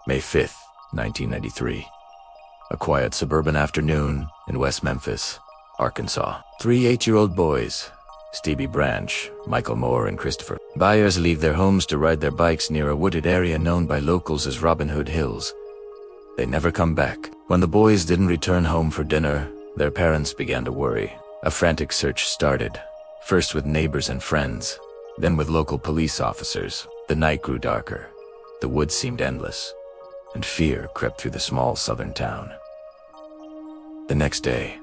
May 5th, 1993. A quiet suburban afternoon in West Memphis, Arkansas. Three 8-year-old boys, Stevie Branch, Michael Moore, and Christopher Byers, leave their homes to ride their bikes near a wooded area known by locals as Robin Hood Hills. They never come back. When the boys didn't return home for dinner, their parents began to worry. A frantic search started, first with neighbors and friends, then with local police officers. The night grew darker, the woods seemed endless, and fear crept through the small southern town. The next day,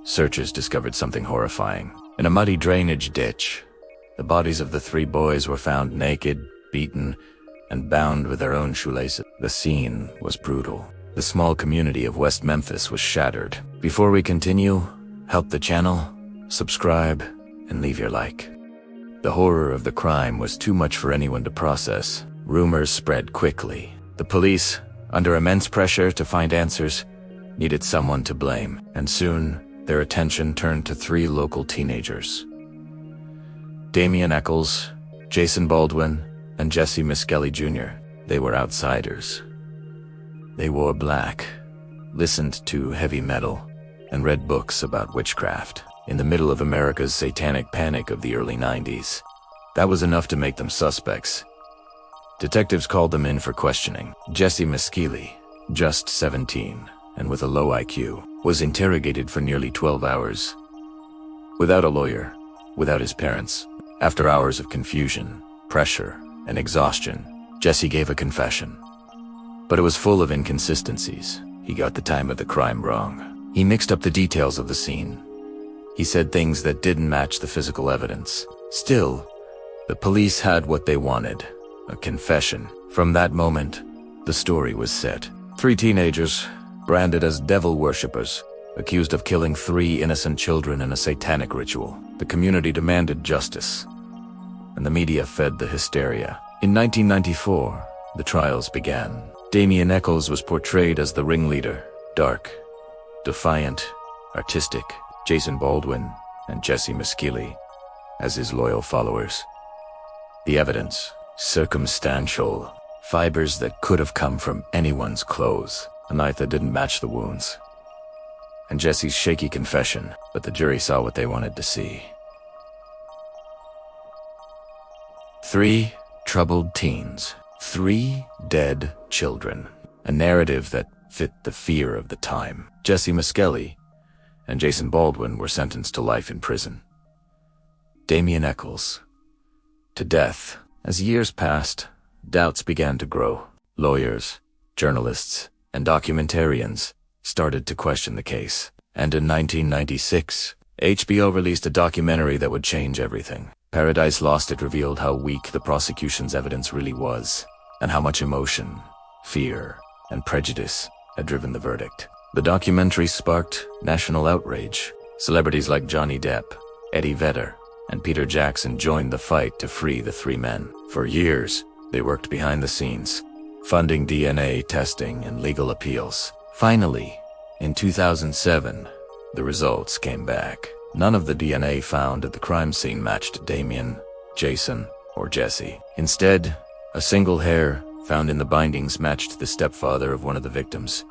searchers discovered something horrifying. In a muddy drainage ditch, the bodies of the three boys were found naked, beaten, and bound with their own shoelaces. The scene was brutal. The small community of West Memphis was shattered. Before we continue, help the channel, subscribe, and leave your like. The horror of the crime was too much for anyone to process. Rumors spread quickly. The police, under immense pressure to find answers, needed someone to blame, and soon their attention turned to three local teenagers: Damien Echols, Jason Baldwin, and Jessie Misskelley Jr. They were outsiders. They wore black, listened to heavy metal, and read books about witchcraft. In the middle of America's satanic panic of the early 90s, that was enough to make them suspects. Detectives called them in for questioning. Jessie Misskelley, just 17, and with a low IQ, was interrogated for nearly 12 hours. Without a lawyer, without his parents, after hours of confusion, pressure, and exhaustion, Jessie gave a confession. But it was full of inconsistencies. He got the time of the crime wrong. He mixed up the details of the scene. He said things that didn't match the physical evidence. Still, the police had what they wanted: a confession. From that moment, the story was set. Three teenagers, branded as devil worshippers, accused of killing three innocent children in a satanic ritual. The community demanded justice, and the media fed the hysteria. In 1994, the trials began. Damien Echols was portrayed as the ringleader, dark, defiant, artistic. Jason Baldwin and Jessie Misskelley as his loyal followers. The evidence, circumstantial, fibers that could have come from anyone's clothes, a knife that didn't match the wounds, and Jessie's shaky confession, but the jury saw what they wanted to see. Three troubled teens, three dead children, a narrative that fit the fear of the time. Jessie Misskelley and Jason Baldwin were sentenced to life in prison. Damien Echols, to death. As years passed, doubts began to grow. Lawyers, journalists, and documentarians started to question the case. And in 1996, HBO released a documentary that would change everything. Paradise Lost. It revealed how weak the prosecution's evidence really was, and how much emotion, fear, and prejudice had driven the verdict. The documentary sparked national outrage. Celebrities like Johnny Depp, Eddie Vedder, and Peter Jackson joined the fight to free the three men. For years, they worked behind the scenes, funding DNA testing and legal appeals. Finally, in 2007, the results came back. None of the DNA found at the crime scene matched Damien, Jason, or Jessie. Instead, a single hair found in the bindings matched the stepfather of one of the victims,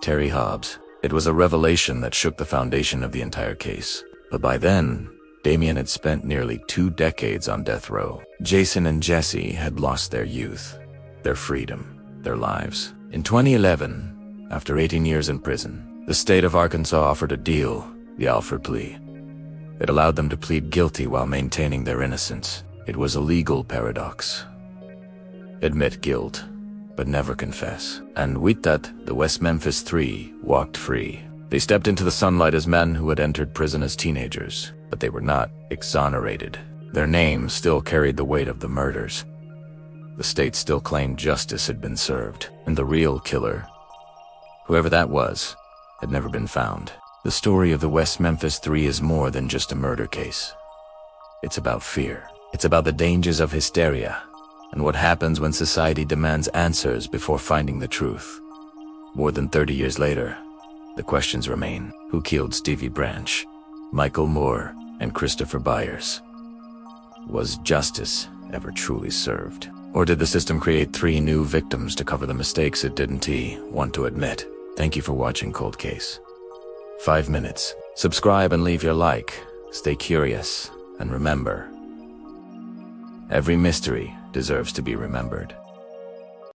Terry Hobbs. It was a revelation that shook the foundation of the entire case. But by then, Damien had spent nearly 2 decades on death row. Jason and Jessie had lost their youth, their freedom, their lives. In 2011, after 18 years in prison, the state of Arkansas offered a deal, the Alford plea. It allowed them to plead guilty while maintaining their innocence. It was a legal paradox. Admit guilt, but never confess. And with that, the West Memphis Three walked free. They stepped into the sunlight as men who had entered prison as teenagers, but they were not exonerated. Their names still carried the weight of the murders. The state still claimed justice had been served, and the real killer, whoever that was, had never been found. The story of the West Memphis Three is more than just a murder case. It's about fear. It's about the dangers of hysteria, and what happens when society demands answers before finding the truth. More than 30 years later, the questions remain. Who killed Stevie Branch, Michael Moore, and Christopher Byers? Was justice ever truly served? Or did the system create 3 new victims to cover the mistakes it didn't want to admit? Thank you for watching Cold Case. 5 minutes. Subscribe and leave your like. Stay curious, and remember, every mystery deserves to be remembered.